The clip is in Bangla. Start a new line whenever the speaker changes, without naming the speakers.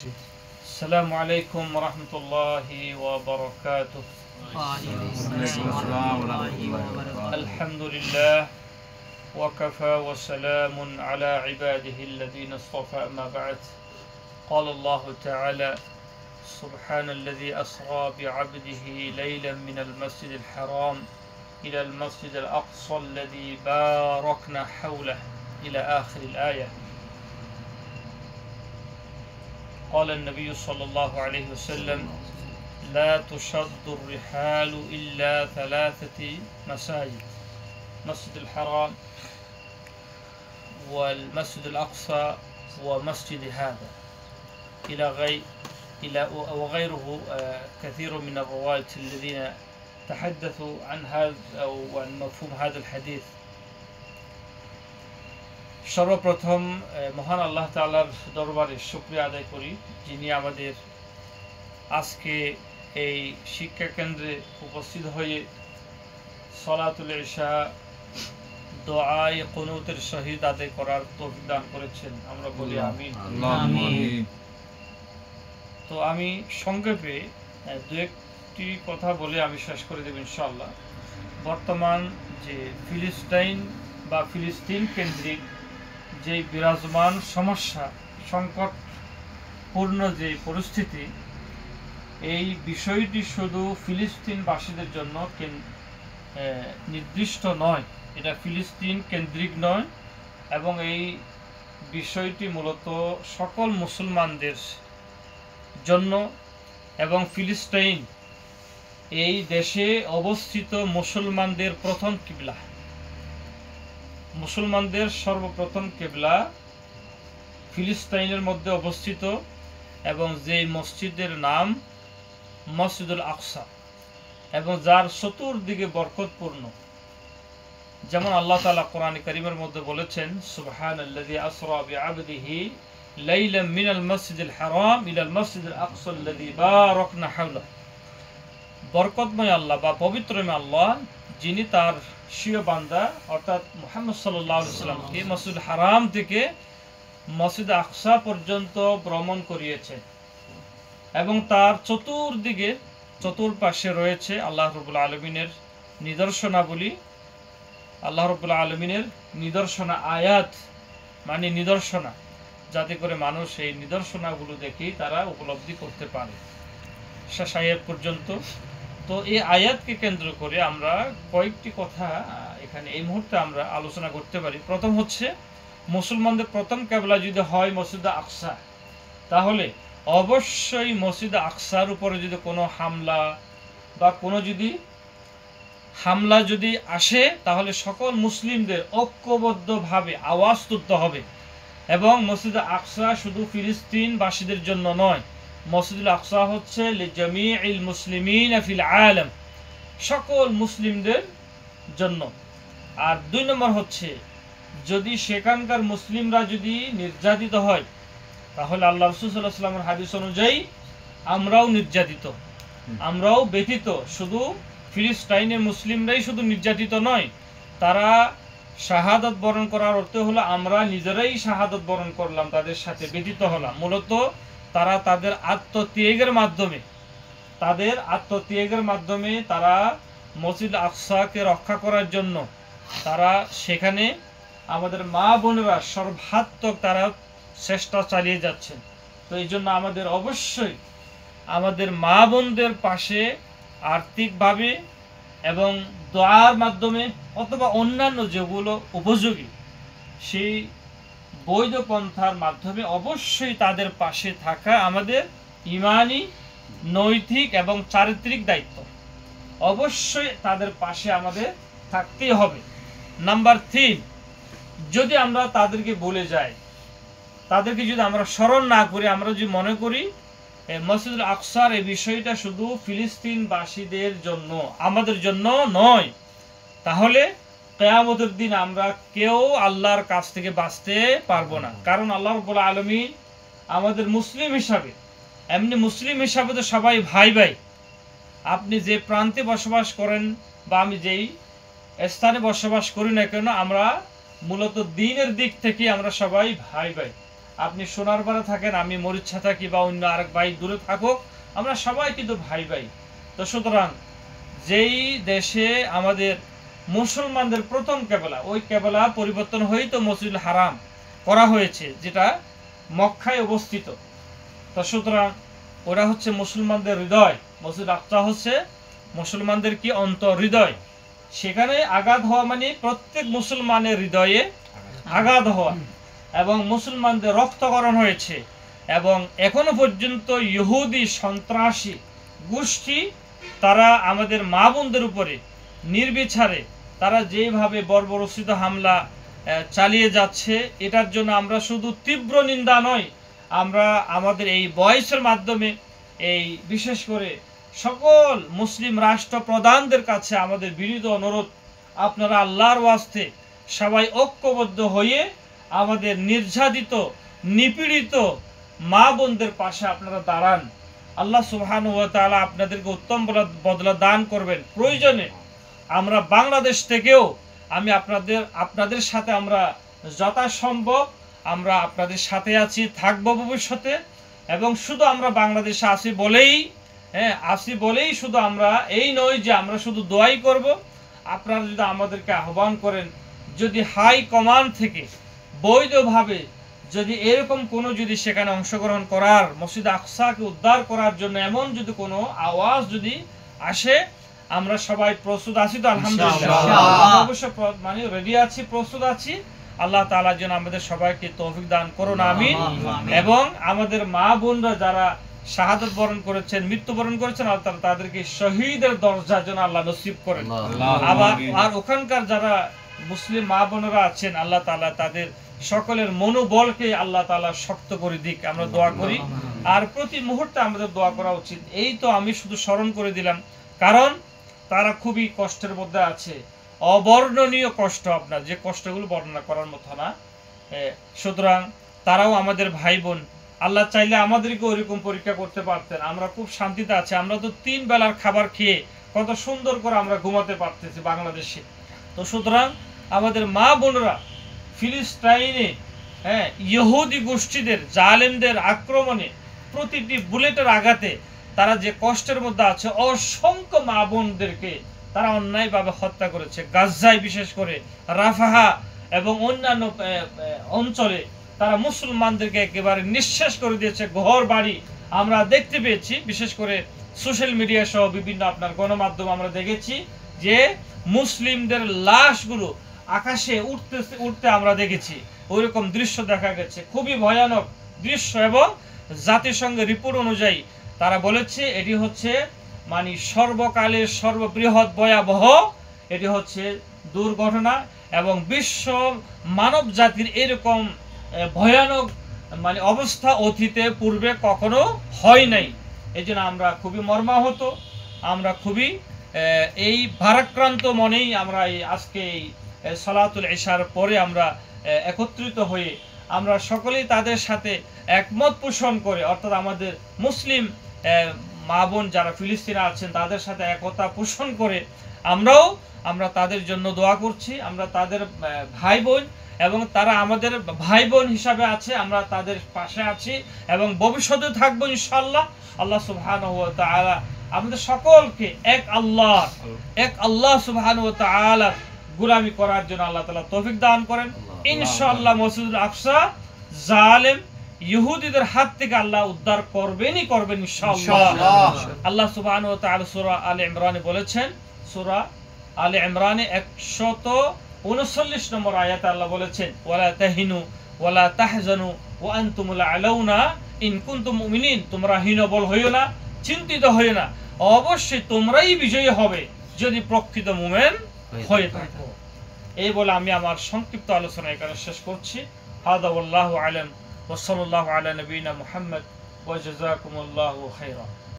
السلام عليكم ورحمة الله وبركاته. الحمد لله وكفى وسلام على عباده الذين اصطفى. أما بعد، قال الله تعالى: سبحان الذي أسرى بعبده ليلا من المسجد الحرام إلى المسجد الأقصى الذي باركنا حوله إلى آخر الآية. قال النبي صلى الله عليه وسلم: لا تشد الرحال إلا ثلاثة مساجد: مسجد الحرام والمسجد الأقصى ومسجد هذا وغيره كثير من الرواة الذين تحدثوا عن هذا أو عن مفهوم هذا الحديث. সর্বপ্রথম মহান আল্লাহ তাআলার দরবারে শুকরিয়া আদায় করি, যিনি আমাদের আজকে এই শিক্ষা কেন্দ্রে উপস্থিত হয়ে সালাতুল ইশা দোয়ায়ে কুনুতের সহিত আদায় করার তৌফিক দান করেছেন। আমরা বলি আমিন। তো আমি সংক্ষেপে দু একটি কথা বলে আমি শেষ করে দেব ইনশাআল্লাহ। বর্তমান যে ফিলিস্তিন কেন্দ্রিক যে বিরাজমান সমস্যা, সংকটপূর্ণ যে পরিস্থিতি, এই বিষয়টি শুধু ফিলিস্তিনবাসীদের জন্য নির্দিষ্ট নয়, এটা ফিলিস্তিন কেন্দ্রিক নয়, এবং এই বিষয়টি মূলত সকল মুসলমানদের জন্য এবং ফিলিস্তিন এই দেশে অবস্থিত মুসলমানদের প্রথম কিবলা, মুসলমানদের সর্বপ্রথম কিবলা ফিলিস্তিনের মধ্যে অবস্থিত, এবং যে মসজিদের নাম মসজিদুল আকসা, এবং যার চতুর্দিকে বরকতপূর্ণ। যেমন আল্লাহ তাআলা কোরআন কারীমের মধ্যে বলেছেন: সুবহানাল্লাযী আসরা বিআবদিহি লাইলাম মিনাল মাসজিদিল হারাম ইলাল মাসজিদিল আকসাল্লাযী বারাকনা হাওলাহু। বরকতময় আল্লাহ বা পবিত্রময় আল্লাহ, যিনি তার স্বীয় বান্দা অর্থাৎ মুহাম্মদ সাল্লাল্লাহু আলাইহি ওয়াসাল্লামকে মসজিদুল হারাম থেকে মসজিদ আকসা পর্যন্ত ভ্রমণ করিয়েছেন, এবং তার চতুর্পাশে রয়েছে আল্লাহ রাব্বুল আলামিনের নিদর্শনাবলী, আল্লাহ রাব্বুল আলামিনের নিদর্শনা, আয়াত মানে নিদর্শনা, যাতে করে মানুষ এই নিদর্শনাগুলো দেখেই তারা উপলব্ধি করতে পারে শেষ আয়াত পর্যন্ত। তো এই আয়াতকে কেন্দ্র করে আমরা কয়েকটি কথা এখানে এই মুহূর্তে আমরা আলোচনা করতে পারি। প্রথম হচ্ছে, মুসলমানদের প্রথম কিবলা যদি হয় মসজিদ আকসা, তাহলে অবশ্যই মসজিদ আকসার উপরে যদি কোনো হামলা বা কোনো যদি আসে, তাহলে সকল মুসলিমদের ঐক্যবদ্ধভাবে আওয়াজ তুলতে হবে। এবং মসজিদ আকসা শুধু ফিলিস্তিনবাসীদের জন্য নয়, মসজিদুল আকসা হচ্ছে লিজামিইল মুসলিমিন ফিল আলাম, সকল মুসলিমদের জন্য। আর 2 নম্বর হচ্ছে, যদি সেখানকার মুসলিমরা যদি নির্যাতিত হয়, তাহলে আল্লাহ রাসূল সাল্লাল্লাহু আলাইহি ওয়াসাল্লামের হাদিস অনুযায়ী আমরাও নির্যাতিত, আমরাও ব্যতীত। শুধু ফিলিস্তিনের মুসলিমরাই শুধু নির্যাতিত নয়, তারা শাহাদাত বরণ করার অর্থ হলো আমরা নিজেরাই শাহাদাত বরণ করলাম, তাদের সাথে ব্যতীত হলাম। মূলত তারা তাদের আত্মত্যাগের মাধ্যমে তারা মসজিদ আকসাকে রক্ষা করার জন্য তারা সেখানে আমাদের মা বোনেরা সর্বাত্মক তারা চেষ্টা চালিয়ে যাচ্ছেন। তো এই জন্য আমাদের অবশ্যই আমাদের মা বোনদের পাশে আর্থিকভাবে এবং দোয়ার মাধ্যমে অথবা অন্যান্য যেগুলো উপযোগী সেই বৈধ পন্থার মাধ্যমে অবশ্যই তাদের পাশে থাকা আমাদের ঈমানি, নৈতিক এবং চারিত্রিক দায়িত্ব। অবশ্যই তাদের পাশে আমাদের থাকতেই হবে। নাম্বার 3, যদি আমরা তাদেরকে বলে যাই, তাদেরকে যদি আমরা স্মরণ না করি, আমরা যদি মনে করি মসজিদুল আকসার এই বিষয়টা শুধু ফিলিস্তিনবাসীদের জন্য, আমাদের জন্য নয়, তাহলে কিয়ামতের দিন আমরা কেউ আল্লাহর কাছ থেকে বাঁচতে পারবো না। কারণ আল্লাহ রাব্বুল আলামিন আমাদের মুসলিম হিসাবে তো সবাই ভাই ভাই। আপনি যে প্রান্তে বসবাস করেন বা আমি যেই স্থানে বসবাস করি না কেন, আমরা মূলত দ্বীনের দিক থেকে আমরা সবাই ভাই ভাই। আপনি সোনারপাড়া থাকেন, আমি মরিচ্ছা থাকি, বা অন্য আরেক ভাই দূরে থাকুক, আমরা সবাই কিন্তু ভাই ভাই। তো সুতরাং যেই দেশে আমাদের মুসলমানদের প্রথম কেবলা, ওই কেবলা পরিবর্তন হয়েই তো মসজিদুল হারাম করা হয়েছে, যেটা মক্কায় অবস্থিত। তো সুতরাং ওরা হচ্ছে মুসলমানদের হৃদয়, মসজিদ আকসা হচ্ছে মুসলমানদের কি অন্তর হৃদয়। সেখানে আঘাত হওয়া মানে প্রত্যেক মুসলমানের হৃদয়ে আঘাত হওয়া, এবং মুসলমানদের রক্তকরণ হয়েছে। এবং এখনো পর্যন্ত ইহুদি সন্ত্রাসী গোষ্ঠী তারা আমাদের মা বোনদের উপরে নির্বিচারে তারা যেভাবে বর্বরচিত হামলা চালিয়ে যাচ্ছে, এটার জন্য আমরা শুধু তীব্র নিন্দা নয়, আমরা আমাদের এই ভয়েসের মাধ্যমে এই বিশেষ করে সকল মুসলিম রাষ্ট্র প্রধানদের কাছে আমাদের বিনীত অনুরোধ, আপনারা আল্লাহর ওয়াস্তে সবাই ঐক্যবদ্ধ হয়ে আমাদের নির্যাতিত নিপীড়িত মা বোনদের পাশে আপনারা দাঁড়ান। আল্লাহ সুবহানাহু ওয়া তাআলা আপনাদেরকে উত্তম বদলা দান করবেন। প্রয়োজনে আমরা বাংলাদেশ থেকেও আমি আপনাদের সাথে আমরা যথাসম্ভব আমরা আপনাদের সাথে আছি, থাকবো ভবিষ্যতে। এবং শুধু আমরা বাংলাদেশে আসি বলেই শুধু আমরা এই নয় যে আমরা শুধু দোয়াই করব। আপনারা যদি আমাদেরকে আহ্বান করেন, যদি হাই কমান্ড থেকে বৈধভাবে যদি এরকম কোনো যদি সেখানে অংশগ্রহণ করার, মসজিদ আকসাকে উদ্ধার করার জন্য এমন যদি কোনো আওয়াজ যদি আসে, আমরা সবাই প্রস্তুত আছি তো আলহামদুলিল্লাহ, অবশ্যই মানে রেডি আছি, প্রস্তুত আছি। আল্লাহ তাআলা যেন আমাদের সবাইকে তৌফিক দান করুন, আমিন। এবং আমাদের মা বোনরা যারা শাহাদাত বরণ করেছেন, মৃত্যুবরণ করেছেন, আল্লাহ তাআলা তাদেরকে শহীদের দরজা যেন আল্লাহ নসিব করেন। আবার আর ওখানকার যারা মুসলিম মা বোনেরা আছেন, আল্লাহ তাআলা তাদের সকলের মনোবলকে আল্লাহ তাআলা শক্ত করে দিক, আমরা দোয়া করি। আর প্রতি মুহূর্তে আমাদের দোয়া করা উচিত। এই তো আমি শুধু স্মরণ করে দিলাম, কারণ তারা খুবই কষ্টের মধ্যে আছে, অবর্ণনীয় কষ্ট, আপনার যে কষ্টগুলো বর্ণনা করার মতো না। সুতরাং তারাও আমাদের ভাই বোন। আল্লাহ চাইলে আমাদেরকে ওইরকম পরীক্ষা করতে পারতেন, আমরা খুব শান্তিতে আছি। আমরা তো 3 বেলার খাবার খেয়ে কত সুন্দর করে আমরা ঘুমাতে পারতেছি বাংলাদেশে। তো সুতরাং আমাদের মা বোনরা ফিলিস্তাইনে ইহুদি গোষ্ঠীদের জালেমদের আক্রমণে প্রতিটি বুলেটের আঘাতে তারা যে কষ্টের মধ্যে আছে, অসংখ্য মা বোনদেরকে তারা অন্যায়ভাবে হত্যা করেছে। গাজায় বিশেষ করে রাফাহা এবং অন্যান্য অঞ্চলে তারা মুসলমানদেরকে একেবারে নিঃশেষ করে দিয়েছে, ঘর বাড়ি আমরা দেখতে পেয়েছি। বিশেষ করে সোশ্যাল মিডিয়া সহ বিভিন্ন আপনার গণমাধ্যম আমরা দেখেছি যে মুসলিমদের লাশগুলো আকাশে উঠতে আমরা দেখেছি, ওইরকম দৃশ্য দেখা গেছে, খুবই ভয়ানক দৃশ্য। এবং জাতিসংঘের রিপোর্ট অনুযায়ী তারা বলেছে এটি হচ্ছে মানে সর্বকালের সর্ববৃহৎ ভয়াবহ এটি হচ্ছে দুর্ঘটনা, এবং বিশ্ব মানব জাতির এরকম ভয়ানক মানে অবস্থা অতীতে পূর্বে কখনো হয় নাই। এই জন্য আমরা খুবই মর্মাহত, আমরা খুবই এই ভারাক্রান্ত মনেই আমরা এই আজকে এই সালাতুল ইশার পরে আমরা একত্রিত হয়ে আমরা সকলেই তাদের সাথে একমত পোষণ করে, অর্থাৎ আমাদের মুসলিম মা বোন যারা ফিলিস্তিনে আছেন তাদের সাথে একতা পোষণ করে আমরা তাদের জন্য দোয়া করছি। আমরা তাদের ভাই বোন এবং তারা আমাদের ভাই বোন হিসাবে আছে, আমরা তাদের পাশে আছি এবং ভবিষ্যতে থাকবো ইনশাআল্লাহ। আল্লাহ সুবহানাহু ওয়া তাআলা আমাদের সকলকে এক আল্লাহ সুবহানাহু ওয়া তাআলা গোলামি করার জন্য আল্লাহ তাআলা তৌফিক দান করেন ইনশাআল্লাহ। মসজিদুল আকসা জালেম ইহুদিদের হাত থেকে আল্লাহ উদ্ধার করবেন ইনশাআল্লাহ। আল্লাহ সুবহানাহু ওয়া তাআলা সূরা আলে ইমরানে বলেছেন, সূরা আলে ইমরানে 139 নম্বর আয়াতে আল্লাহ বলেছেন, ওয়ালা তাহিনু ওয়ালা তাহজানু ওয়া আনতুমুল আলাউনা ইন কুনতুম মুমিনিন, তোমরা হীনবল হইও না, চিন্তিত হইও না, অবশ্যই তোমরাই বিজয়ী হবে যদি প্রকৃত মুমিন হয়ে থাকো। এই বলে আমি আমার সংক্ষিপ্ত আলোচনা এখানে শেষ করছি। হাদা ওয়াল্লাহু আলাম ওয়া সাল্লাল্লাহু আলা নবিয়িনা মুহাম্মদ ওয়া জাযাকুমুল্লাহু খাইরা।